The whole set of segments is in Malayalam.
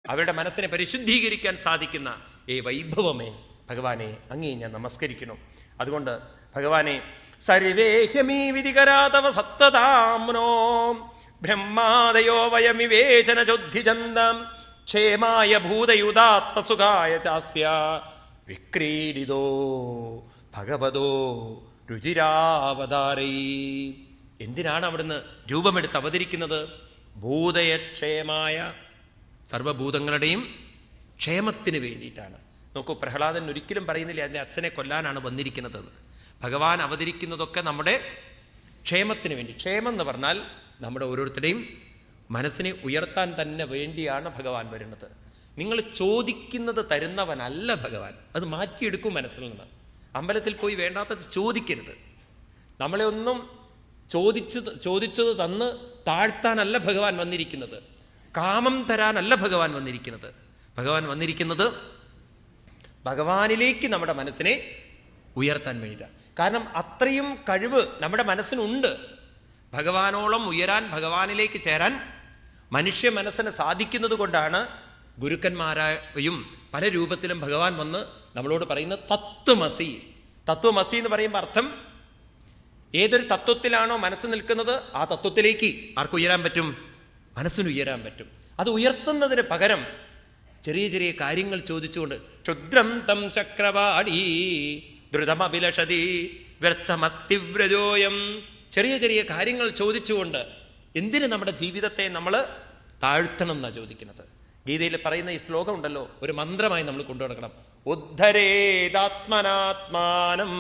അവരുടെ മനസ്സിനെ പരിശുദ്ധീകരിക്കാൻ സാധിക്കുന്ന ഈ വൈഭവമേ ഭഗവാനെ അങ്ങേ ഞാൻ നമസ്കരിക്കണം. അതുകൊണ്ട് ഭഗവാനെ സർവേഹ്യമീ വിധികരാതവ സത്തതാംനോ ബ്രഹ്മാദയോ വയമിവേചന ചൊദ്ധിചന്ദം ക്ഷേമായ ഭൂതയുതാത്മസുഖായ ചാസ്യ വിക്രീഡിതോ ഭഗവതോ രുചിരാവതാരൈ. എന്തിനാണ് അവിടുന്ന് രൂപമെടുത്ത് അവതരിക്കുന്നത്? ഭൂതയക്ഷേമായ, സർവഭൂതങ്ങളുടെയും ക്ഷേമത്തിന് വേണ്ടിയിട്ടാണ്. നോക്കൂ, പ്രഹ്ലാദൻ ഒരിക്കലും പറയുന്നില്ല അതിൻ്റെ അച്ഛനെ കൊല്ലാനാണ് വന്നിരിക്കുന്നതെന്ന്. ഭഗവാൻ അവതരിക്കുന്നതൊക്കെ നമ്മുടെ ക്ഷേമത്തിന് വേണ്ടി. ക്ഷേമം എന്ന് പറഞ്ഞാൽ നമ്മുടെ ഓരോരുത്തരുടെയും മനസ്സിനെ ഉയർത്താൻ തന്നെ വേണ്ടിയാണ് ഭഗവാൻ വരുന്നത്. നിങ്ങൾ ചോദിക്കുന്നത് തരുന്നവനല്ല ഭഗവാൻ, അത് മാറ്റിയെടുക്കും മനസ്സിൽ നിന്ന്. അമ്പലത്തിൽ പോയി വേണ്ടാത്തത് ചോദിക്കരുത്. നമ്മളെ ഒന്നും ചോദിച്ചത് തന്ന് താഴ്ത്താനല്ല ഭഗവാൻ വന്നിരിക്കുന്നത്. കാമം തരാനല്ല ഭഗവാൻ വന്നിരിക്കുന്നത്. ഭഗവാൻ വന്നിരിക്കുന്നത് ഭഗവാനിലേക്ക് നമ്മുടെ മനസ്സിനെ ഉയർത്താൻ വേണ്ടിയിട്ടാണ്. കാരണം അത്രയും കഴിവ് നമ്മുടെ മനസ്സിനുണ്ട്. ഭഗവാനോളം ഉയരാൻ, ഭഗവാനിലേക്ക് ചേരാൻ മനുഷ്യ മനസ്സിന് സാധിക്കുന്നത് കൊണ്ടാണ് ഗുരുക്കന്മാരായും പല രൂപത്തിലും ഭഗവാൻ വന്ന് നമ്മളോട് പറയുന്നത് തത്വമസി. തത്വമസി എന്ന് പറയുമ്പോൾ അർത്ഥം, ഏതൊരു തത്വത്തിലാണോ മനസ്സ് നിൽക്കുന്നത് ആ തത്വത്തിലേക്ക് ആർക്കുയരാൻ പറ്റും? മനസ്സിന് ഉയരാൻ പറ്റും. അത് ഉയർത്തുന്നതിന് പകരം ചെറിയ ചെറിയ കാര്യങ്ങൾ ചോദിച്ചുകൊണ്ട് ക്ഷുദ്രം തം ചക്രവാടി ദ്രുതമഭിലഷതി വ്യർത്ഥമത്തിവ്രജോയം, ചെറിയ ചെറിയ കാര്യങ്ങൾ ചോദിച്ചുകൊണ്ട് എന്തിന് നമ്മുടെ ജീവിതത്തെ നമ്മൾ താഴ്ത്തണം എന്നാണ് ചോദിക്കുന്നത്. ഗീതയിൽ പറയുന്ന ഈ ശ്ലോകം ഉണ്ടല്ലോ, ഒരു മന്ത്രമായി നമ്മൾ കൊണ്ടുനടക്കണം. ഉദ്ധരേതാത്മനാത്മാനം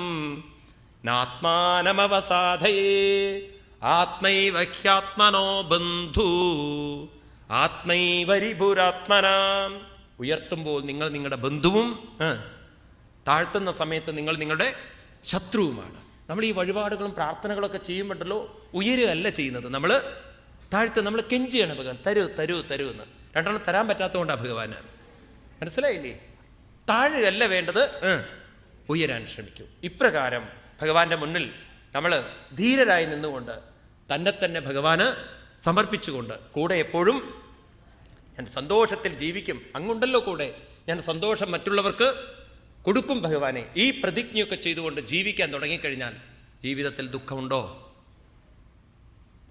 നാത്മാനമവസാധയേ ആത്മൈവ ഹ്യാത്മനോ ബന്ധു ആത്മൈവരിപുരാത്മനാം. ഉയർത്തുമ്പോൾ നിങ്ങൾ നിങ്ങളുടെ ബന്ധുവും താഴ്ത്തുന്ന സമയത്ത് നിങ്ങൾ നിങ്ങളുടെ ശത്രുവുമാണ്. നമ്മൾ ഈ വഴിപാടുകളും പ്രാർത്ഥനകളൊക്കെ ചെയ്യുമ്പോഴല്ലോ ഉയരുകയല്ല ചെയ്യുന്നത്, നമ്മൾ താഴ്ത്ത്, നമ്മൾ കെഞ്ചിയാണ് ഭഗവാൻ തരൂ തരൂ തരൂ എന്ന്. രണ്ടെണ്ണം തരാൻ പറ്റാത്തതുകൊണ്ടാണ് ഭഗവാന്. മനസ്സിലായില്ലേ? താഴുകയല്ല വേണ്ടത്, ഉയരാൻ ശ്രമിക്കൂ. ഇപ്രകാരം ഭഗവാന്റെ മുന്നിൽ നമ്മൾ ധീരരായി നിന്നുകൊണ്ട് തന്നെ ഭഗവാന് സമർപ്പിച്ചുകൊണ്ട്, കൂടെ എപ്പോഴും ഞാൻ സന്തോഷത്തിൽ ജീവിക്കും, അങ്ങുണ്ടല്ലോ കൂടെ, ഞാൻ സന്തോഷം മറ്റുള്ളവർക്ക് കൊടുക്കും ഭഗവാനെ, ഈ പ്രതിജ്ഞയൊക്കെ ചെയ്തുകൊണ്ട് ജീവിക്കാൻ തുടങ്ങിക്കഴിഞ്ഞാൽ ജീവിതത്തിൽ ദുഃഖമുണ്ടോ?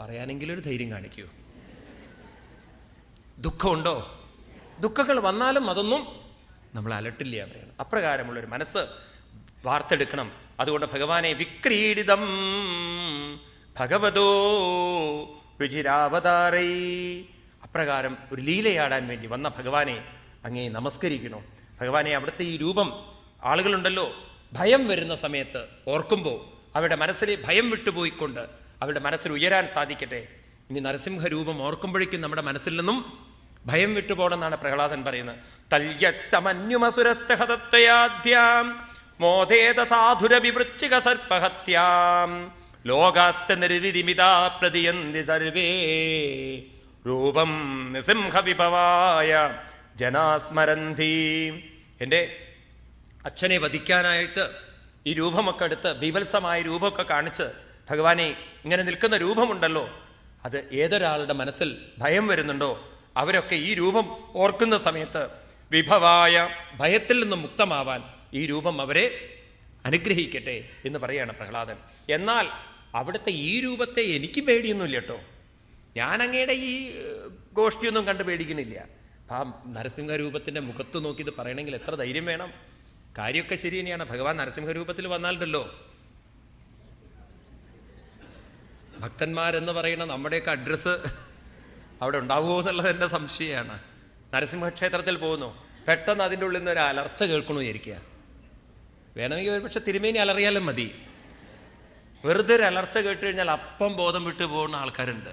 പറയാനെങ്കിലും ഒരു ധൈര്യം കാണിക്കൂ. ദുഃഖമുണ്ടോ? ദുഃഖങ്ങൾ വന്നാലും അതൊന്നും നമ്മൾ അലട്ടില്ല പറയണം. അപ്രകാരമുള്ളൊരു മനസ്സ് വാർത്തെടുക്കണം. അതുകൊണ്ട് ഭഗവാനെ വിക്രീഡിതം ഭഗവതോ രുചിരാവതാരൈ, അപ്രകാരം ഒരു ലീലയാടാൻ വേണ്ടി വന്ന ഭഗവാനെ അങ്ങേ നമസ്കരിക്കണം. ഭഗവാനെ അവിടുത്തെ ഈ രൂപം, ആളുകളുണ്ടല്ലോ ഭയം വരുന്ന സമയത്ത് ഓർക്കുമ്പോൾ അവരുടെ മനസ്സിലെ ഭയം വിട്ടുപോയിക്കൊണ്ട് അവരുടെ മനസ്സിൽ ഉയരാൻ സാധിക്കട്ടെ. ഇനി നരസിംഹരൂപം ഓർക്കുമ്പോഴേക്കും നമ്മുടെ മനസ്സിൽ നിന്നും ഭയം വിട്ടുപോകണമെന്നാണ് പ്രഹ്ലാദൻ പറയുന്നത്. തല്യച്ചമന്യുമസുരസ്തഹതത്വയാദ്യാം മോദേത സാധുരവിവൃശ്ചിക സർപ്പഹത്യാം ലോകാശ്ച നിർവിധിമിതാ പ്രതിയന്തി സർവേ രൂപം നിസിംഹവിഭവായ ജനാസ്മരന്തി. എൻ്റെ അച്ഛനെ വധിക്കാനായിട്ട് ഈ രൂപമൊക്കെ എടുത്ത്, ബീഭത്സമായ രൂപമൊക്കെ കാണിച്ച് ഭഗവാനെ ഇങ്ങനെ നിൽക്കുന്ന രൂപമുണ്ടല്ലോ, അത് ഏതൊരാളുടെ മനസ്സിൽ ഭയം വരുന്നുണ്ടോ അവരൊക്കെ ഈ രൂപം ഓർക്കുന്ന സമയത്ത് വിഭവായ, ഭയത്തിൽ നിന്നും മുക്തമാവാൻ ഈ രൂപം അവരെ അനുഗ്രഹിക്കട്ടെ എന്ന് പറയാണ് പ്രഹ്ലാദൻ. എന്നാൽ അവിടുത്തെ ഈ രൂപത്തെ എനിക്ക് പേടിയൊന്നുമില്ല കേട്ടോ, ഞാൻ അങ്ങയുടെ ഈ ഗോഷ്ഠിയൊന്നും കണ്ട് പേടിക്കുന്നില്ല. ആ നരസിംഹരൂപത്തിൻ്റെ മുഖത്ത് നോക്കിയിട്ട് പറയണമെങ്കിൽ എത്ര ധൈര്യം വേണം. കാര്യമൊക്കെ ശരി തന്നെയാണ്. ഭഗവാൻ നരസിംഹരൂപത്തിൽ വന്നാലുണ്ടല്ലോ, ഭക്തന്മാരെന്ന് പറയുന്ന നമ്മുടെയൊക്കെ അഡ്രസ്സ് അവിടെ ഉണ്ടാവുമോ എന്നുള്ളത് എൻ്റെ സംശയമാണ്. നരസിംഹക്ഷേത്രത്തിൽ പോകുന്നു, പെട്ടെന്ന് അതിൻ്റെ ഉള്ളിൽ നിന്ന് ഒരു അലർച്ച കേൾക്കണു വിചാരിക്കുക. വേണമെങ്കിൽ ഒരു പക്ഷെ തിരുമേനി അലറിയാലും മതി. വെറുതെ ഒരു അലർച്ച കേട്ട് കഴിഞ്ഞാൽ അപ്പം ബോധം വിട്ടു പോകുന്ന ആൾക്കാരുണ്ട്.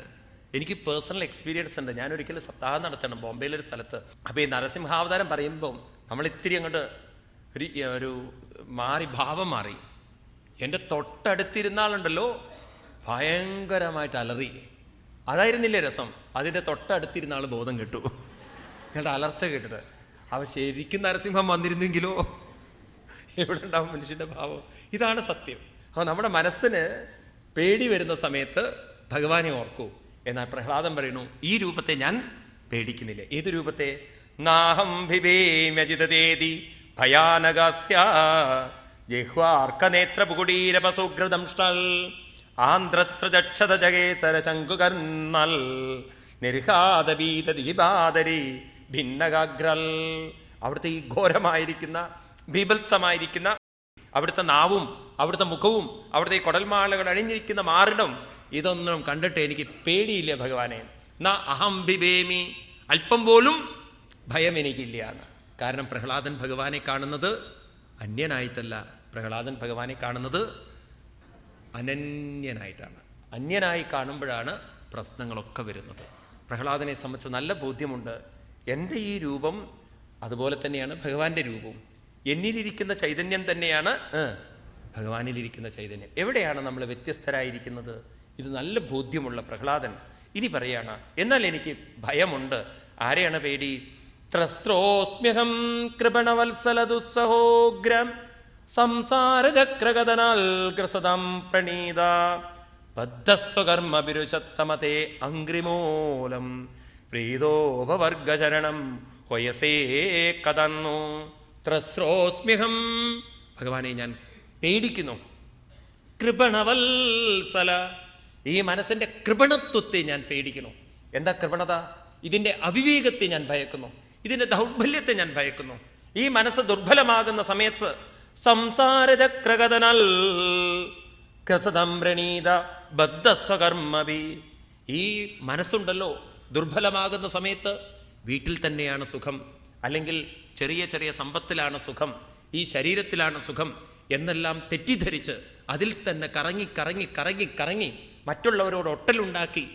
എനിക്ക് പേഴ്സണൽ എക്സ്പീരിയൻസ് ഉണ്ട്. ഞാനൊരിക്കലും സപ്താഹം നടത്തണം ബോംബെയിലൊരു സ്ഥലത്ത്. അപ്പോൾ ഈ നരസിംഹാവതാരം പറയുമ്പോൾ നമ്മൾ ഇത്തിരി അങ്ങോട്ട് ഒരു മാറി, ഭാവം മാറി. എൻ്റെ തൊട്ടടുത്തിരുന്നാളുണ്ടല്ലോ ഭയങ്കരമായിട്ട് അലറി. അതായിരുന്നില്ലേ രസം? അതിൻ്റെ തൊട്ടടുത്തിരുന്ന ആൾ ബോധം കിട്ടു, ഞങ്ങളുടെ അലർച്ച കേട്ടിട്ട്. അവ ശരിക്കും നരസിംഹം വന്നിരുന്നെങ്കിലോ എവിടെ ഉണ്ടാവും മനുഷ്യൻ്റെ ഭാവം? ഇതാണ് സത്യം. അപ്പോൾ നമ്മുടെ മനസ്സിന് പേടി വരുന്ന സമയത്ത് ഭഗവാനെ ഓർക്കൂ. എന്നാൽ പ്രഹ്ലാദൻ പറയുന്നു, ഈ രൂപത്തെ ഞാൻ പേടിക്കുന്നില്ല. ഏത് രൂപത്തെ? നാഹം ഭിവേമ്യജിതേതി ഭയാനകാസ്യ ജിഹ്വാർക്കനേത്രപുകുടീരപസുഘൃദംഷ്ടൽ ആന്ധ്രസ്രജക്ഷത ജഗേസര ശങ്കുകർണൽ നിർഹാദബീതദിഹിബാദരി ഭിന്നകാഗ്രൽ. അവിടുത്തെ ഈ ഘോരമായിരിക്കുന്ന ബീഭത്സമായിരിക്കുന്ന അവിടുത്തെ നാവും അവിടുത്തെ മുഖവും അവിടുത്തെ ഈ കുടൽമാലകൾ അണിഞ്ഞിരിക്കുന്ന മാറിടം ഇതൊന്നും കണ്ടിട്ട് എനിക്ക് പേടിയില്ല ഭഗവാനെ. ന അഹം ബിബേമി, അല്പം പോലും ഭയം എനിക്കില്ല എന്ന്. കാരണം പ്രഹ്ലാദൻ ഭഗവാനെ കാണുന്നത് അന്യനായിട്ടല്ല, പ്രഹ്ലാദൻ ഭഗവാനെ കാണുന്നത് അനന്യനായിട്ടാണ്. അന്യനായി കാണുമ്പോഴാണ് പ്രശ്നങ്ങളൊക്കെ വരുന്നത്. പ്രഹ്ലാദനെ സംബന്ധിച്ച് നല്ല ബോധ്യമുണ്ട്, എൻ്റെ ഈ രൂപം അതുപോലെ തന്നെയാണ് ഭഗവാന്റെ രൂപവും, എന്നിലിരിക്കുന്ന ചൈതന്യം തന്നെയാണ് ഭഗവാനിലിരിക്കുന്ന ചൈതന്യം. എവിടെയാണ് നമ്മൾ വ്യത്യസ്തരായിരിക്കുന്നത്? ഇത് നല്ല ബോധ്യമുള്ള പ്രഹ്ലാദൻ ഇനി പറയാണ്, എന്നാൽ എനിക്ക് ഭയമുണ്ട്. ആരെയാണ് പേടി? ത്രസ്ത്രോസ്മ്യഹം കൃപണവത്സല ദുസ്സഹോഗ്രം സംസാരചക്രകഥനാൽ ഗ്രസതം പ്രണീത ബദ്ധസ്വകർമ്മഭിരുഷത്തമതേ അംഗ്രിമൂലം പ്രീതോപവർഗചരണം ഹൊയസേ കഥന്നു. ത്രസ്രോസ്മ്യഹം, ഭഗവാനെ ഞാൻ പേടിക്കുന്നു. കൃപണവത്സല, ഈ മനസ്സിൻ്റെ കൃപണത്വത്തെ ഞാൻ പേടിക്കുന്നു. എന്താ കൃപണത? ഇതിൻ്റെ അവിവേകത്തെ ഞാൻ ഭയക്കുന്നു, ഇതിൻ്റെ ദൗർബല്യത്തെ ഞാൻ ഭയക്കുന്നു. ഈ മനസ്സ് ദുർബലമാകുന്ന സമയത്ത് സംസാരചക്രകഥനൽ കസതം പ്രണീത ബദ്ധസ്വകർമ്മഭി, ഈ മനസ്സുണ്ടല്ലോ ദുർബലമാകുന്ന സമയത്ത് വീട്ടിൽ തന്നെയാണ് സുഖം, അല്ലെങ്കിൽ ചെറിയ ചെറിയ സമ്പത്തിലാണ് സുഖം, ഈ ശരീരത്തിലാണ് സുഖം എന്നെല്ലാം തെറ്റിദ്ധരിച്ച് അതിൽ തന്നെ കറങ്ങി കറങ്ങി കറങ്ങി കറങ്ങി മറ്റുള്ളവരോട് ഒട്ടലുണ്ടാക്കി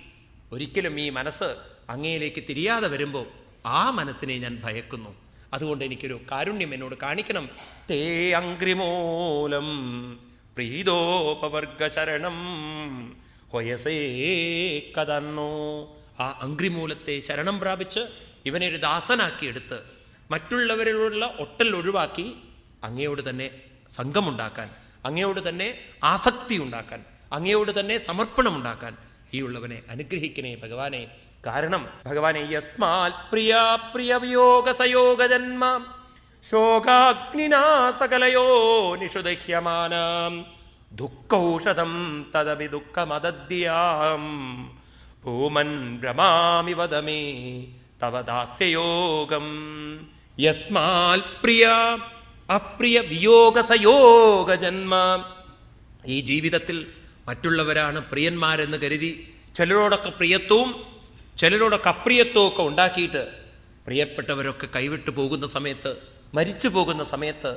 ഒരിക്കലും ഈ മനസ്സ് അങ്ങയിലേക്ക് തിരിയാതെ വരുമ്പോൾ ആ മനസ്സിനെ ഞാൻ ഭയക്കുന്നു. അതുകൊണ്ട് എനിക്കൊരു കാരുണ്യം എന്നോട് കാണിക്കണം. തേ അംഗ്രിമൂലം പ്രീതോപവർഗശരണം ഹൊയസേ കഥന്നു. ആ അംഗ്രിമൂലത്തെ ശരണം പ്രാപിച്ച് ഇവനെ ഒരു ദാസനാക്കിയെടുത്ത് മറ്റുള്ളവരിലുള്ള ഒട്ടൽ ഒഴിവാക്കി അങ്ങയോട് തന്നെ സംഘമുണ്ടാക്കാൻ, അങ്ങയോട് തന്നെ ആസക്തി ഉണ്ടാക്കാൻ, അങ്ങയോട് തന്നെ സമർപ്പണമുണ്ടാക്കാൻ ഈ ഉള്ളവനെ അനുഗ്രഹിക്കണേ ഭഗവാനെ. കാരണം ഭഗവാനെ യസ്മാൽ പ്രിയ പ്രിയ വിയോഗ സയോഗ ജന്മ ശോകാഗ്നിനാ സകലയോ നിഷുദഹ്യമാനാം ദുഃഖൌഷധം തദപി ദുഃഖമദദ്യാം ഭൂമൻ ഭ്രമാമി വദമേ തവ ദാസ്യയോഗം. യസ്മാൽ പ്രിയ അപ്രിയ വിയോഗ സയോഗ ജന്മ, ഈ ജീവിതത്തിൽ മറ്റുള്ളവരാണ് പ്രിയന്മാരെന്ന് കരുതി ചിലരോടൊക്കെ പ്രിയത്വവും ചിലരോടൊക്കെ അപ്രിയത്വവും ഒക്കെ ഉണ്ടാക്കിയിട്ട് പ്രിയപ്പെട്ടവരൊക്കെ കൈവിട്ടു പോകുന്ന സമയത്ത്, മരിച്ചു പോകുന്ന സമയത്ത്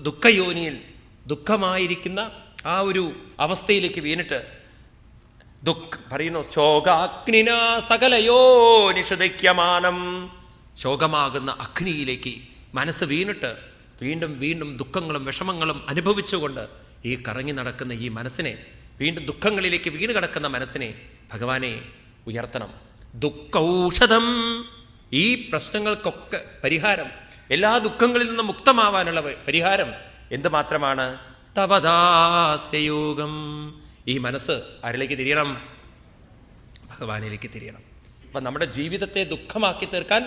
ദുഃഖയോനിയിൽ ദുഃഖമായിരിക്കുന്ന ആ ഒരു അവസ്ഥയിലേക്ക് വീണിട്ട് പറയുന്നു ശോകാഗ്നിന സകലയോ നിഷുദയ്യമാനം, ശോകമാകുന്ന അഗ്നിയിലേക്ക് മനസ്സ് വീണിട്ട് വീണ്ടും വീണ്ടും ദുഃഖങ്ങളും വിഷമങ്ങളും അനുഭവിച്ചുകൊണ്ട് ഈ കറങ്ങി നടക്കുന്ന ഈ മനസ്സിനെ, വീണ്ടും ദുഃഖങ്ങളിലേക്ക് വീണ് കിടക്കുന്ന മനസ്സിനെ ഭഗവാനെ ഉയർത്തണം. ദുഃഖൌഷധം, ഈ പ്രശ്നങ്ങൾക്കൊക്കെ പരിഹാരം, എല്ലാ ദുഃഖങ്ങളിൽ നിന്നും മുക്തമാവാനുള്ള പരിഹാരം എന്തുമാത്രമാണ്? തവദാസ്യയോഗം. ഈ മനസ്സ് ആരിലേക്ക് തിരിയണം? ഭഗവാനിലേക്ക് തിരിയണം. അപ്പം നമ്മുടെ ജീവിതത്തെ ദുഃഖമാക്കി തീർക്കാൻ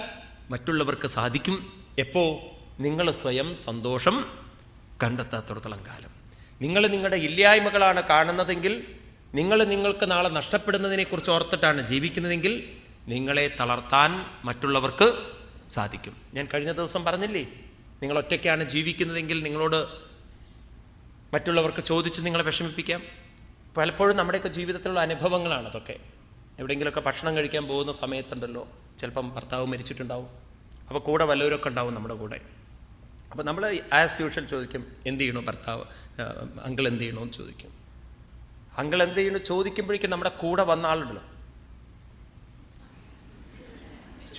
മറ്റുള്ളവർക്ക് സാധിക്കും. എപ്പോ? നിങ്ങൾ സ്വയം സന്തോഷം കണ്ടെത്താത്തിടത്തോളം കാലം. നിങ്ങൾ നിങ്ങളുടെ ഇല്ലായ്മകളാണ് കാണുന്നതെങ്കിൽ, നിങ്ങൾ നിങ്ങൾക്ക് നാളെ നഷ്ടപ്പെടുന്നതിനെക്കുറിച്ച് ഓർത്തിട്ടാണ് ജീവിക്കുന്നതെങ്കിൽ നിങ്ങളെ തളർത്താൻ മറ്റുള്ളവർക്ക് സാധിക്കും. ഞാൻ കഴിഞ്ഞ ദിവസം പറഞ്ഞില്ലേ, നിങ്ങൾ ഒറ്റയ്ക്കാണ് ജീവിക്കുന്നതെങ്കിൽ നിങ്ങളോട് മറ്റുള്ളവർക്ക് ചോദിച്ച് നിങ്ങളെ വിഷമിപ്പിക്കാം. പലപ്പോഴും നമ്മുടെയൊക്കെ ജീവിതത്തിലുള്ള അനുഭവങ്ങളാണ് അതൊക്കെ. എവിടെയെങ്കിലുമൊക്കെ ഭക്ഷണം കഴിക്കാൻ പോകുന്ന സമയത്തുണ്ടല്ലോ, ചിലപ്പം ഭർത്താവ് മരിച്ചിട്ടുണ്ടാവും, അപ്പോൾ കൂടെ വല്ലവരൊക്കെ ഉണ്ടാവും നമ്മുടെ കൂടെ. അപ്പോൾ നമ്മൾ ആസ് യൂഷ്വൽ ചോദിക്കും, എന്ത് ചെയ്യണോ ഭർത്താവ്, അങ്കിൾ എന്ത് ചെയ്യണമെന്ന് ചോദിക്കും. അങ്കിൾ എന്ത് ചെയ്യണോ ചോദിക്കുമ്പോഴേക്കും നമ്മുടെ കൂടെ വന്ന ആളുണ്ടല്ലോ,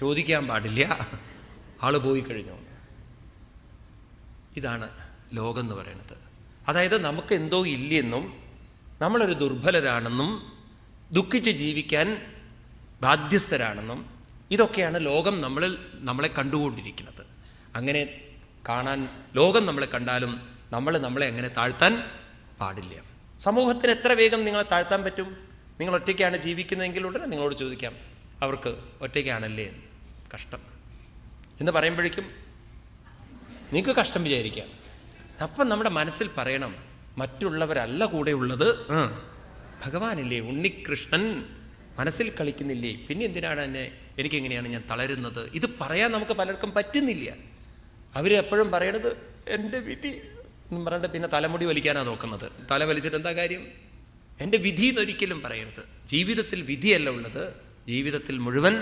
ചോദിക്കാൻ പാടില്ല, ആൾ പോയി കഴിഞ്ഞു. ഇതാണ് ലോകം എന്ന് പറയുന്നത്. അതായത് നമുക്ക് എന്തോ ഇല്ലെന്നും നമ്മളൊരു ദുർബലരാണെന്നും ദുഃഖിച്ച് ജീവിക്കാൻ ബാധ്യസ്ഥരാണെന്നും ഇതൊക്കെയാണ് ലോകം നമ്മളെ കണ്ടുകൊണ്ടിരിക്കുന്നത്. അങ്ങനെ കാണാൻ ലോകം നമ്മളെ കണ്ടാലും നമ്മളെ അങ്ങനെ താഴ്ത്താൻ പാടില്ല. സമൂഹത്തിന് എത്ര വേഗം നിങ്ങളെ താഴ്ത്താൻ പറ്റും? നിങ്ങൾ ഒറ്റയ്ക്കാണ് ജീവിക്കുന്നതെങ്കിൽ ഉടനെ നിങ്ങളോട് ചോദിക്കാം, അവർക്ക് ഒറ്റയ്ക്കാണല്ലേ എന്ന്. കഷ്ടം. എന്ന് പറയുമ്പോഴേക്കും നിങ്ങൾക്ക് കഷ്ടം വിചാരിക്കാം. അപ്പം നമ്മുടെ മനസ്സിൽ പറയണം, മറ്റുള്ളവരല്ല കൂടെയുള്ളത്, ഭഗവാനില്ലേ, ഉണ്ണികൃഷ്ണൻ മനസ്സിൽ കളിക്കുന്നില്ലേ, പിന്നെ എന്തിനാണ് എനിക്കെങ്ങനെയാണ് ഞാൻ തളരുന്നത്? ഇത് പറയാൻ നമുക്ക് പലർക്കും പറ്റുന്നില്ല. അവരെപ്പോഴും പറയണത് എൻ്റെ വിധി എന്ന് പറഞ്ഞിട്ട് പിന്നെ തലമുടി വലിക്കാനാണ് നോക്കുന്നത്. തല വലിച്ചിട്ട് എന്താ കാര്യം? എൻ്റെ വിധി എന്നൊരിക്കലും പറയരുത്. ജീവിതത്തിൽ വിധിയല്ല ഉള്ളത്, ജീവിതത്തിൽ മുഴുവൻ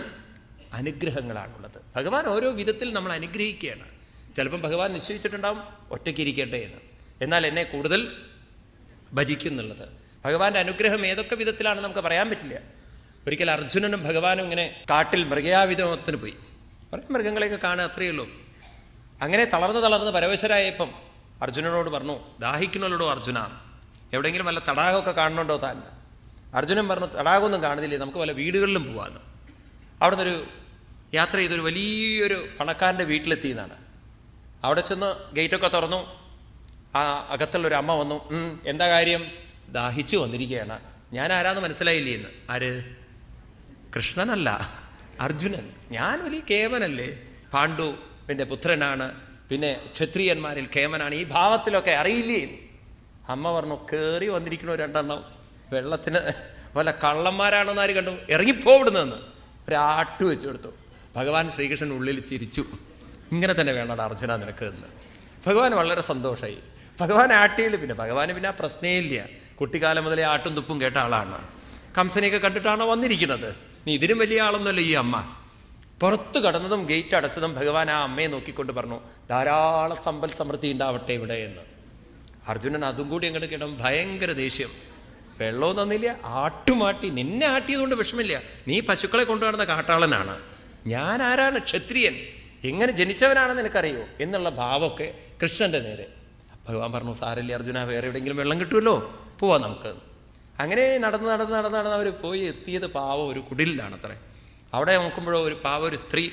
അനുഗ്രഹങ്ങളാണുള്ളത്. ഭഗവാൻ ഓരോ വിധത്തിൽ നമ്മൾ അനുഗ്രഹിക്കുകയാണ്. ചിലപ്പം ഭഗവാൻ നിശ്ചയിച്ചിട്ടുണ്ടാവും ഒറ്റയ്ക്കിരിക്കട്ടെ എന്ന്, എന്നാൽ എന്നെ കൂടുതൽ ഭജിക്കുന്നുള്ളത്. ഭഗവാന്റെ അനുഗ്രഹം ഏതൊക്കെ വിധത്തിലാണ് നമുക്ക് പറയാൻ പറ്റില്ല. ഒരിക്കൽ അർജുനനും ഭഗവാനും ഇങ്ങനെ കാട്ടിൽ മൃഗയാവിനോദത്തിന് പോയി. കുറേ മൃഗങ്ങളെയൊക്കെ കാണുക, അത്രയേ ഉള്ളൂ. അങ്ങനെ തളർന്ന് പരവശരായപ്പം അർജുനനോട് പറഞ്ഞു, ദാഹിക്കുന്നവരോടോ അർജുന, എവിടെയെങ്കിലും വല്ല തടാകമൊക്കെ കാണുന്നുണ്ടോ താൻ? അർജുനൻ പറഞ്ഞു, തടാകമൊന്നും കാണുന്നില്ലേ, നമുക്ക് വല്ല വീടുകളിലും പോവാന്ന്. അവിടെ നിന്നൊരു യാത്ര ചെയ്തൊരു വലിയൊരു പണക്കാരൻ്റെ വീട്ടിലെത്തിയെന്നാണ്. അവിടെ ചെന്ന് ഗേറ്റൊക്കെ തുറന്നു. ആ അകത്തുള്ളൊരു അമ്മ വന്നു. എന്താ കാര്യം? ദാഹിച്ചു വന്നിരിക്കുകയാണ്. ഞാൻ ആരാന്ന് മനസ്സിലായില്ലേ എന്ന്. ആര്? കൃഷ്ണനല്ല, അർജുനൻ. ഞാൻ വലിയ കേമനല്ലേ, പാണ്ഡുവിൻ്റെ പുത്രനാണ്, പിന്നെ ക്ഷത്രിയന്മാരിൽ കേമനാണ്, ഈ ഭാവത്തിലൊക്കെ അറിയില്ലേ? അമ്മ പറഞ്ഞു, കയറി വന്നിരിക്കണോ രണ്ടെണ്ണം, വെള്ളത്തിന് വല്ല കള്ളന്മാരാണെന്ന് ആര് കണ്ടു? ഇറങ്ങിപ്പോവിടുന്നെന്ന് ഒരാട്ട് വെച്ചു കൊടുത്തു. ഭഗവാൻ ശ്രീകൃഷ്ണൻ ഉള്ളിൽ ചിരിച്ചു. ഇങ്ങനെ തന്നെ വേണോടാ അർജുന നിനക്ക് എന്ന്. ഭഗവാൻ വളരെ സന്തോഷമായി. ഭഗവാൻ ആട്ടിയിൽ പിന്നെ ഭഗവാന് പിന്നെ ആ പ്രശ്നേ ഇല്ല. കുട്ടിക്കാലം മുതലേ ആട്ടും തുപ്പും കേട്ട ആളാണ്. കംസനെയൊക്കെ കണ്ടിട്ടാണോ വന്നിരിക്കുന്നത്? നീ ഇതിനും വലിയ ആളൊന്നുമല്ല ഈ അമ്മ. പുറത്ത് കടന്നതും ഗേറ്റ് അടച്ചതും ഭഗവാൻ ആ അമ്മയെ നോക്കിക്കൊണ്ട് പറഞ്ഞു, ധാരാളം സമ്പൽ സമൃദ്ധി ഉണ്ടാവട്ടെ ഇവിടെ എന്ന്. അർജുനൻ അതും കൂടി അങ്ങോട്ട് കേട്ടം ഭയങ്കര ദേഷ്യം. വെള്ളവും തന്നില്ല, ആട്ടുമാട്ടി. നിന്നെ ആട്ടിയതുകൊണ്ട് വിഷമില്ല, നീ പശുക്കളെ കൊണ്ടുനടന്ന കാട്ടാളനാണ്. ഞാൻ ആരാണ്? ക്ഷത്രിയൻ. എങ്ങനെ ജനിച്ചവനാണെന്ന് നിനക്കറിയോ എന്നുള്ള ഭാവമൊക്കെ കൃഷ്ണൻ്റെ നേരെ. ഭഗവാൻ പറഞ്ഞു, സാരല്ലേ അർജുന, വേറെ എവിടെയെങ്കിലും വെള്ളം കിട്ടുമല്ലോ, പോവാം നമുക്ക്. അങ്ങനെ നടന്ന് അവർ പോയി എത്തിയത് പാവം ഒരു കുടിലാണത്രേ. അവിടെ നോക്കുമ്പോഴോ ഒരു പാവം ഒരു സ്ത്രീ,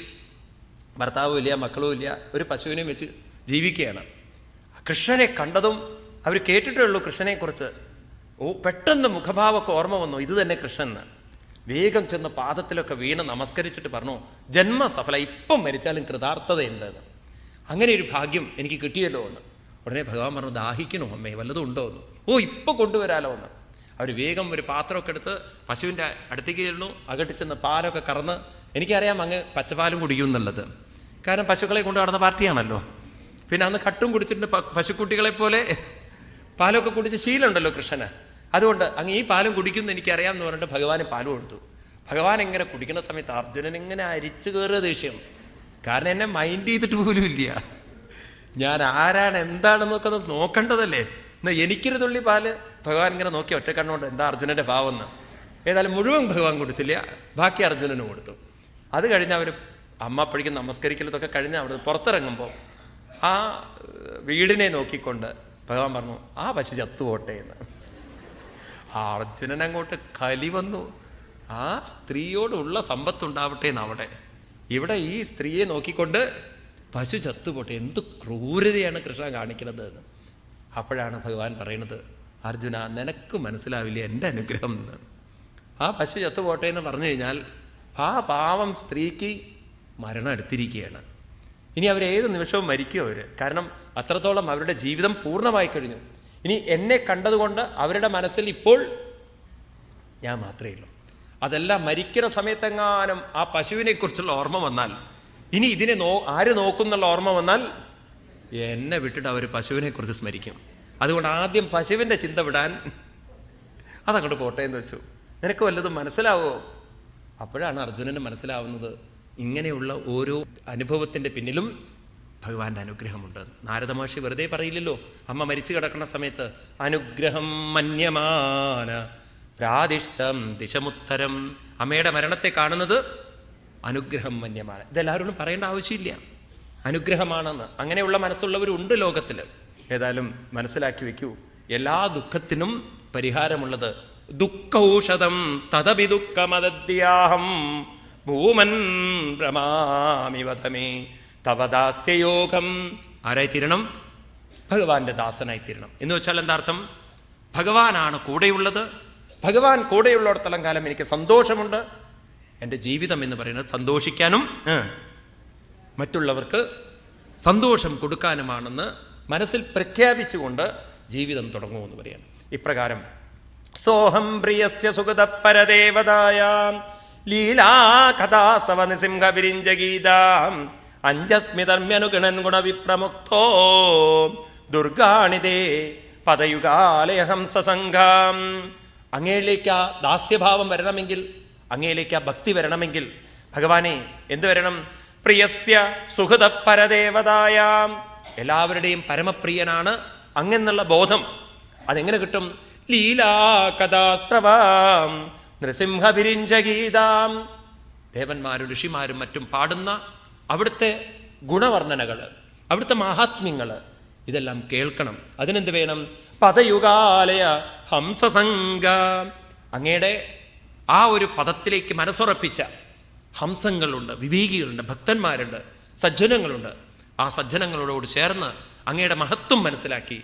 ഭർത്താവും ഇല്ല, മക്കളും ഇല്ല, ഒരു പശുവിനെയും വെച്ച് ജീവിക്കുകയാണ്. കൃഷ്ണനെ കണ്ടതും അവർ കേട്ടിട്ടേ ഉള്ളൂ കൃഷ്ണനെക്കുറിച്ച്. പെട്ടെന്ന് മുഖഭാവമൊക്കെ ഓർമ്മ വന്നു, ഇത് തന്നെ കൃഷ്ണൻ. വേഗം ചെന്ന് പാദത്തിലൊക്കെ വീണ് നമസ്കരിച്ചിട്ട് പറഞ്ഞു, ജന്മസഫല, ഇപ്പം മരിച്ചാലും കൃതാർത്ഥതയുണ്ടെന്ന്. അങ്ങനെ ഒരു ഭാഗ്യം എനിക്ക് കിട്ടിയല്ലോ എന്ന്. ഉടനെ ഭഗവാൻ പറഞ്ഞു, ദാഹിക്കണോ അമ്മേ, വല്ലതും ഉണ്ടോ എന്ന്. ഇപ്പം കൊണ്ടുവരാലോ എന്ന്. അവർ വേഗം ഒരു പാത്രമൊക്കെ എടുത്ത് പശുവിൻ്റെ അടുത്തേക്ക് ചെല്ലുന്നു. അകട്ടി ചെന്ന് പാലൊക്കെ കറന്ന്, എനിക്കറിയാം അങ്ങ് പച്ചപ്പാലും കുടിക്കും എന്നുള്ളത്, കാരണം പശുക്കളെ കൊണ്ടു നടന്ന പാർട്ടിയാണല്ലോ. പിന്നെ അന്ന് കട്ടും കുടിച്ചിട്ടുണ്ട്, പശുക്കുട്ടികളെ പോലെ പാലൊക്കെ കുടിച്ച് ശീലമുണ്ടല്ലോ കൃഷ്ണന്. അതുകൊണ്ട് അങ്ങ് ഈ പാലും കുടിക്കുമെന്ന് എനിക്കറിയാം എന്ന് പറഞ്ഞിട്ട് ഭഗവാന് പാലും കൊടുത്തു. ഭഗവാൻ എങ്ങനെ കുടിക്കുന്ന സമയത്ത് അർജുനൻ ഇങ്ങനെ അരിച്ചു കയറുക ദേഷ്യം. കാരണം എന്നെ മൈൻഡ് ചെയ്തിട്ട് പോലും ഇല്ല. ഞാൻ ആരാണ് എന്താണെന്നൊക്കെ അത് നോക്കേണ്ടതല്ലേ. എന്നാൽ എനിക്കൊരു തുള്ളി പാല് ഭഗവാൻ ഇങ്ങനെ നോക്കി ഒറ്റ കണ്ണുകൊണ്ട് എന്താ അർജുനൻ്റെ ഭാവം എന്ന്. ഏതായാലും മുഴുവൻ ഭഗവാൻ കുടിച്ചില്ല, ബാക്കി അർജുനന് കൊടുത്തു. അത് കഴിഞ്ഞ് അവർ അമ്മ അപ്പോഴേക്കും നമസ്കരിക്കലതൊക്കെ കഴിഞ്ഞ് അവിടെ പുറത്തിറങ്ങുമ്പോൾ ആ വീടിനെ നോക്കിക്കൊണ്ട് ഭഗവാൻ പറഞ്ഞു, ആ പശു ചത്തുപോട്ടെ എന്ന്. ആ അർജുനൻ അങ്ങോട്ട് കലി വന്നു. ആ സ്ത്രീയോടുള്ള സമ്പത്തുണ്ടാവട്ടെ എന്ന് അവിടെ. ഇവിടെ ഈ സ്ത്രീയെ നോക്കിക്കൊണ്ട് പശു ചത്തുപോട്ടെ, എന്ത് ക്രൂരതയാണ് കൃഷ്ണ കാണിക്കുന്നത് എന്ന്. അപ്പോഴാണ് ഭഗവാൻ പറയുന്നത്, അർജുന നിനക്ക് മനസ്സിലാവില്ല എൻ്റെ അനുഗ്രഹം എന്ന്. ആ പശു ചത്തുപോട്ടെ എന്ന് പറഞ്ഞു കഴിഞ്ഞാൽ ആ പാവം സ്ത്രീക്ക് മരണം എടുത്തിരിക്കുകയാണ്. ഇനി അവരേത് നിമിഷവും മരിക്കും അവർ. കാരണം അത്രത്തോളം അവരുടെ ജീവിതം പൂർണ്ണമായി കഴിഞ്ഞു. ഇനി എന്നെ കണ്ടതുകൊണ്ട് അവരുടെ മനസ്സിൽ ഇപ്പോൾ ഞാൻ മാത്രമേ ഉള്ളൂ. അതെല്ലാം മരിക്കുന്ന സമയത്തെങ്ങാനും ആ പശുവിനെ കുറിച്ചുള്ള ഓർമ്മ വന്നാൽ, ഇനി ഇതിനെ ആര് നോക്കുന്നുള്ള ഓർമ്മ വന്നാൽ എന്നെ വിട്ടിട്ട് അവർ പശുവിനെ കുറിച്ച് സ്മരിക്കും. അതുകൊണ്ട് ആദ്യം പശുവിൻ്റെ ചിന്ത വിടാൻ അതങ്ങോട്ട് പോട്ടെ എന്ന് വെച്ചു. നിനക്ക് വല്ലതും മനസ്സിലാവോ? അപ്പോഴാണ് അർജുനന് മനസ്സിലാവുന്നത്, ഇങ്ങനെയുള്ള ഓരോ അനുഭവത്തിൻ്റെ പിന്നിലും ഭഗവാന്റെ അനുഗ്രഹമുണ്ട്. നാരദ മഹർഷി വെറുതെ പറയില്ലല്ലോ. അമ്മ മരിച്ചു കിടക്കുന്ന സമയത്ത് അനുഗ്രഹം മന്യമാന പ്രാദിഷ്ടം ദിശമുത്തരം. അമ്മയുടെ മരണത്തെ കാണുന്നത് അനുഗ്രഹം മന്യമാണ്. ഇതെല്ലാവരോടും പറയേണ്ട ആവശ്യമില്ല, അനുഗ്രഹമാണെന്ന്. അങ്ങനെയുള്ള മനസ്സുള്ളവരുണ്ട് ലോകത്തിൽ. ഏതായാലും മനസ്സിലാക്കി വെക്കൂ, എല്ലാ ദുഃഖത്തിനും പരിഹാരമുള്ളത് ദുഃഖൌഷധം തദപി ദുഃഖമദ്യാഹം ഭൂമൻ ഭ്രമാമി വധമേ തവദാസ്യയോഗം. ആരായിത്തീരണം? ഭഗവാന്റെ ദാസനായിത്തീരണം. എന്ന് വെച്ചാൽ എന്താ അർത്ഥം? ഭഗവാനാണ് കൂടെയുള്ളത്. ഭഗവാൻ കൂടെയുള്ളിടത്തോളം കാലം എനിക്ക് സന്തോഷമുണ്ട്. എൻ്റെ ജീവിതം എന്ന് പറയുന്നത് സന്തോഷിക്കാനും മറ്റുള്ളവർക്ക് സന്തോഷം കൊടുക്കാനുമാണെന്ന് മനസ്സിൽ പ്രഖ്യാപിച്ചുകൊണ്ട് ജീവിതം തുടങ്ങുമെന്ന് പറയാണ്. ഇപ്രകാരം സോഹം പ്രിയസ്യ സുഗതപരദേവതായാം ലീലാകഥാസവ നിസിംഹവിരിഞ്ചഗീതാം അഞ്ജസ്മിതർമ്യനുഗണൻ ഗുണവിപ്രമുക്തോ ദുർഗാണിതേ പദയുഗാലയഹംസസംഘാം. അങ്ങയിലേക്ക് ആ ദാസ്യഭാവം വരണമെങ്കിൽ, അങ്ങയിലേക്ക് ആ ഭക്തി വരണമെങ്കിൽ ഭഗവാനെ എന്ത് വരണം? പ്രിയസ്യ സുഹൃതപരദേവതായാം, എല്ലാവരുടെയും പരമപ്രിയനാണ് അങ്ങെന്നുള്ള ബോധം. അതെങ്ങനെ കിട്ടും? ലീലാകഥാസ്ത്രവാം നൃസിംഹവിരിഞ്ചഗീതാം, ദേവന്മാരും ഋഷിമാരും മറ്റും പാടുന്ന അവിടുത്തെ ഗുണവർണ്ണനകൾ, അവിടുത്തെ മഹാത്മ്യങ്ങൾ ഇതെല്ലാം കേൾക്കണം. അതിനെന്ത് വേണം? പദയുഗാലയ ഹംസസംഘ, അങ്ങയുടെ ആ ഒരു പദത്തിലേക്ക് മനസ്സുറപ്പിച്ച ഹംസങ്ങളുണ്ട്, വിവേകികളുണ്ട്, ഭക്തന്മാരുണ്ട്, സജ്ജനങ്ങളുണ്ട്. ആ സജ്ജനങ്ങളോട് ചേർന്ന് അങ്ങയുടെ മഹത്വം മനസ്സിലാക്കി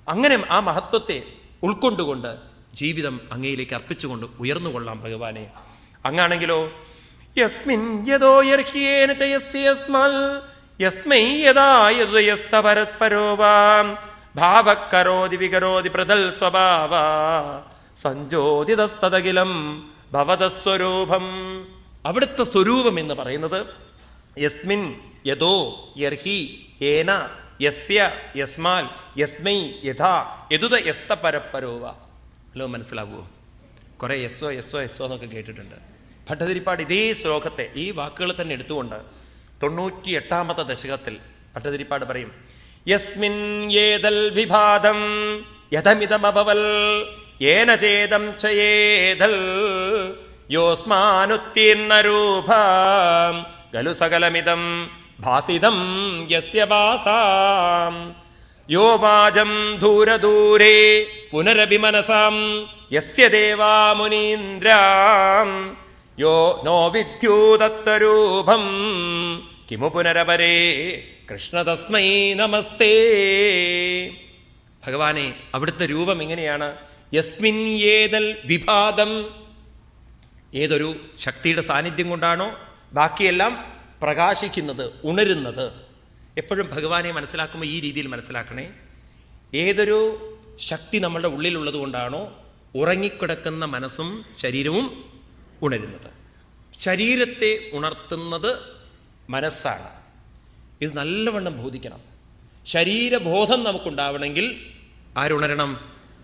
അങ്ങനെ ആ മഹത്വത്തെ ഉൾക്കൊണ്ടുകൊണ്ട് ജീവിതം അങ്ങയിലേക്ക് അർപ്പിച്ചുകൊണ്ട് ഉയർന്നുകൊള്ളാം ഭഗവാനെ. അങ്ങാണെങ്കിലോ യസ്മിൻ യദോ യർഹ്യേന ചയസ്യസ്മൽ യസ്മൈ യദാ യദുയസ്തപരപരോവാം ഭാവകരോതി വികരോതി പ്രതൽ സ്വഭാവ സഞ്ജോതിതസ്തദഖിലം ഭവതസ്വരൂപം. അവിടുത്തെ സ്വരൂപം എന്ന് പറയുന്നത് യസ്മിൻ യദോ യർഹി ഏന യസ്യ യസ്മാൽ യസ്മൈ യഥാ യദുത യസ്തപരപരോവ. ഹലോ, മനസ്സിലാവുമോ? കുറേ യസ്വോ യസ്വോ യസ്വോ എന്നൊക്കെ കേട്ടിട്ടുണ്ട്. ഭട്ടതിരിപ്പാട് ഇതേ ശ്ലോകത്തെ ഈ വാക്കുകൾ തന്നെ എടുത്തുകൊണ്ട് 98-ാമത്തെ ദശകത്തിൽ ഭട്ടതിരിപ്പാട് പറയും, യസ്മിൻ യേദൽ വിഭാദം യഥമിതമഭവൽ യേന ചേദം ചയേദൽ യോസ്മാനുത്തീർണരൂപം ഖലു സകലമിദം ഭാസിതം യസ്യ വാസാം യോ വാചം ദൂരദൂരേ പുനരഭിമനസാം യസ്യ ദേവാ മുനീന്ദ്രാം യോ നോ വിദ്യൂതത്വരൂപം കിമു പുനരപരേ കൃഷ്ണ തസ്മൈ നമസ്തേ. ഭഗവാനെ, അവിടുത്തെ രൂപം എങ്ങനെയാണ്? യസ്മിൻ ഏതൽ വിഭാദം, ഏതൊരു ശക്തിയുടെ സാന്നിധ്യം കൊണ്ടാണോ ബാക്കിയെല്ലാം പ്രകാശിക്കുന്നത്, ഉണരുന്നത്. എപ്പോഴും ഭഗവാനെ മനസ്സിലാക്കുമ്പോൾ ഈ രീതിയിൽ മനസ്സിലാക്കണേ. ഏതൊരു ശക്തി നമ്മളുടെ ഉള്ളിലുള്ളത് കൊണ്ടാണോ ഉറങ്ങിക്കിടക്കുന്ന മനസ്സും ശരീരവും ഉണരുന്നത്. ശരീരത്തെ ഉണർത്തുന്നത് മനസ്സാണ്. ഇത് നല്ലവണ്ണം ബോധിക്കണം. ശരീരബോധം നമുക്കുണ്ടാവണമെങ്കിൽ ആരുണരണം?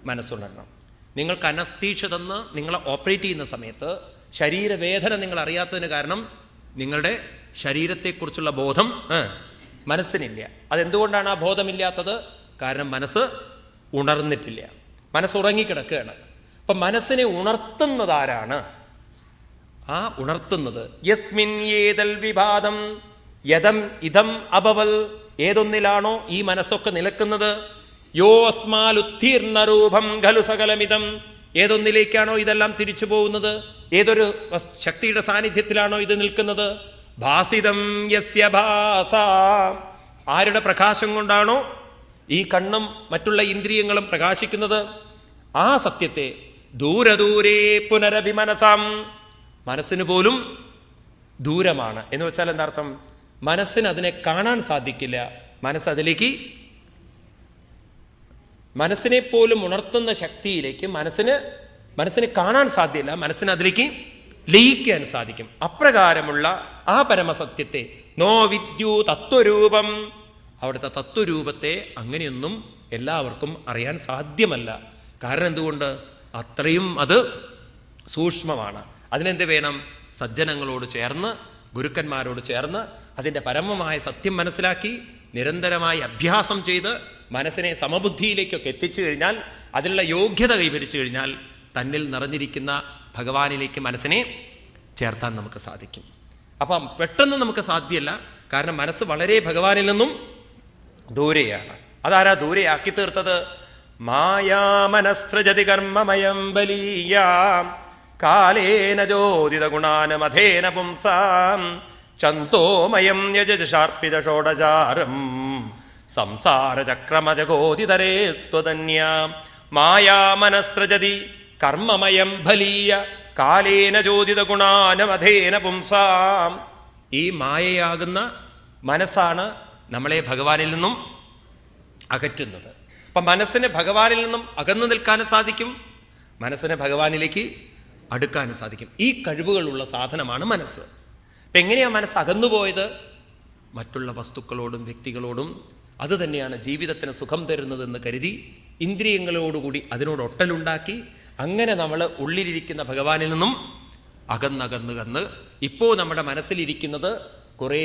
മനസ്സുണരണം. നിങ്ങൾക്ക് അനസ്തീഷ തന്ന് നിങ്ങളെ ഓപ്പറേറ്റ് ചെയ്യുന്ന സമയത്ത് ശരീരവേദന നിങ്ങൾ അറിയാത്തതിന് കാരണം നിങ്ങളുടെ ശരീരത്തെക്കുറിച്ചുള്ള ബോധം മനസ്സിനില്ല. അതെന്തുകൊണ്ടാണ് ആ ബോധമില്ലാത്തത്? കാരണം മനസ്സ് ഉണർന്നിട്ടില്ല, മനസ്സുറങ്ങിക്കിടക്കുകയാണ്. അപ്പം മനസ്സിനെ ഉണർത്തുന്നതാരാണ്? ആ ഉണർത്തുന്നത് യസ്മിൻ ഏതൽ വിഭാദം യദം ഇതം അഭവൽ, ഏതൊന്നിലാണോ ഈ മനസ്സൊക്കെ നിലക്കുന്നത്, യോ അസ്മാലുത്തീർണരൂപം ഖലു സകലമിതം, ഏതൊന്നിലേക്കാണോ ഇതെല്ലാം തിരിച്ചു പോകുന്നത്, ഏതൊരു ശക്തിയുടെ സാന്നിധ്യത്തിലാണോ ഇത് നിൽക്കുന്നത്, ഭാസിതം യസ്യ ഭാസ, ആരുടെ പ്രകാശം കൊണ്ടാണോ ഈ കണ്ണും മറ്റുള്ള ഇന്ദ്രിയങ്ങളും പ്രകാശിക്കുന്നത്, ആ സത്യത്തെ ദൂരദൂരേ പുനരഭിമനസാം, മനസ്സിന് പോലും ദൂരമാണ് എന്ന് വെച്ചാൽ എന്താർത്ഥം? മനസ്സിന് അതിനെ കാണാൻ സാധിക്കില്ല. മനസ്സിനെ പോലും ഉണർത്തുന്ന ശക്തിയിലേക്ക് മനസ്സിന് കാണാൻ സാധ്യമല്ല, മനസ്സിന് അതിലേക്ക് ലയിക്കാൻ സാധിക്കും. അപ്രകാരമുള്ള ആ പരമസത്യത്തെ നോ വിദ്യു തത്വരൂപം, അവിടുത്തെ തത്വരൂപത്തെ അങ്ങനെയൊന്നും എല്ലാവർക്കും അറിയാൻ സാധ്യമല്ല. കാരണം എന്തുകൊണ്ട്? അത്രയും അത് സൂക്ഷ്മമാണ്. അതിനെന്ത് വേണം? സജ്ജനങ്ങളോട് ചേർന്ന്, ഗുരുക്കന്മാരോട് ചേർന്ന് അതിൻ്റെ പരമമായ സത്യം മനസ്സിലാക്കി നിരന്തരമായി അഭ്യാസം ചെയ്ത് മനസ്സിനെ സമബുദ്ധിയിലേക്കൊക്കെ എത്തിച്ചു കഴിഞ്ഞാൽ, അതിനുള്ള യോഗ്യത കൈവരിച്ചു കഴിഞ്ഞാൽ തന്നിൽ നിറഞ്ഞിരിക്കുന്ന ഭഗവാനിലേക്ക് മനസ്സിനെ ചേർത്താൻ നമുക്ക് സാധിക്കും. അപ്പം പെട്ടെന്ന് നമുക്ക് സാധ്യമല്ല. കാരണം മനസ്സ് വളരെ ഭഗവാനിൽ നിന്നും ദൂരെയാണ്. അതാരാ ദൂരെയാക്കി തീർത്തത്? മായാമനസ്രജതി കർമ്മമയം ബലീയാം കാലേന ജ്യോതിത ഗുണാനമധേന പുംസാം ചന്തോമയം യജശാർപ്പിത ഷോഡചാരം സംസാരചക്രമജഗോതിതരേ ത്വതന്യാം. മായാമനസ്രജതി കർമ്മമയം ബലീയ കാലേന ജ്യോതിത ഗുണാനമധേന പുംസാം. ഈ മായയാകുന്ന മനസ്സാണ് നമ്മളെ ഭഗവാനിൽ നിന്നും അകറ്റുന്നത്. അപ്പം മനസ്സിന് ഭഗവാനിൽ നിന്നും അകന്നു നിൽക്കാനും സാധിക്കും, മനസ്സിനെ ഭഗവാനിലേക്ക് അടുക്കാനും സാധിക്കും. ഈ കഴിവുകളുള്ള സാധനമാണ് മനസ്സ്. അപ്പം എങ്ങനെയാണ് മനസ്സ് അകന്നുപോയത്? മറ്റുള്ള വസ്തുക്കളോടും വ്യക്തികളോടും അത് തന്നെയാണ് ജീവിതത്തിന് സുഖം തരുന്നതെന്ന് കരുതി ഇന്ദ്രിയങ്ങളോടുകൂടി അതിനോട് ഒട്ടലുണ്ടാക്കി അങ്ങനെ നമ്മൾ ഉള്ളിലിരിക്കുന്ന ഭഗവാനിൽ നിന്നും അകന്നകന്ന് ഇപ്പോൾ നമ്മുടെ മനസ്സിലിരിക്കുന്നത് കുറേ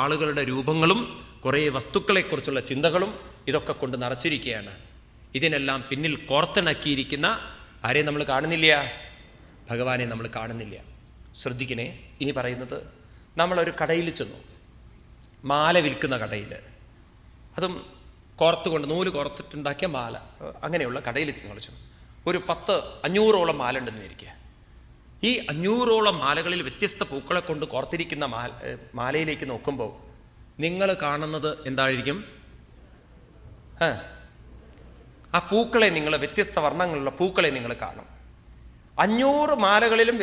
ആളുകളുടെ രൂപങ്ങളും കുറേ വസ്തുക്കളെക്കുറിച്ചുള്ള ചിന്തകളും ഇതൊക്കെ കൊണ്ട് നിറച്ചിരിക്കുകയാണ്. ഇതിനെല്ലാം പിന്നിൽ കോർത്തിണക്കിയിരിക്കുന്ന ആരെ നമ്മൾ കാണുന്നില്ല? ഭഗവാനെ നമ്മൾ കാണുന്നില്ല. ശ്രദ്ധിക്കണേ, ഇനി പറയുന്നത്, നമ്മളൊരു കടയിൽ ചെന്നു, മാല വിൽക്കുന്ന കടയിൽ, അതും കോർത്തുകൊണ്ട് നൂല് കോർത്തിട്ടുണ്ടാക്കിയ മാല, അങ്ങനെയുള്ള കടയിൽ നിങ്ങൾ ചെന്നു. ഒരു 500ഓളം മാല ഉണ്ടെന്ന് ഇരിക്കുക. ഈ 500ഓളം മാലകളിൽ വ്യത്യസ്ത പൂക്കളെ കൊണ്ട് കോർത്തിരിക്കുന്ന മാലയിലേക്ക് നോക്കുമ്പോൾ നിങ്ങൾ കാണുന്നത് എന്തായിരിക്കും? ആ പൂക്കളെ നിങ്ങൾ, വ്യത്യസ്ത വർണ്ണങ്ങളുള്ള പൂക്കളെ നിങ്ങൾ കാണും. 500 മാലകളിലും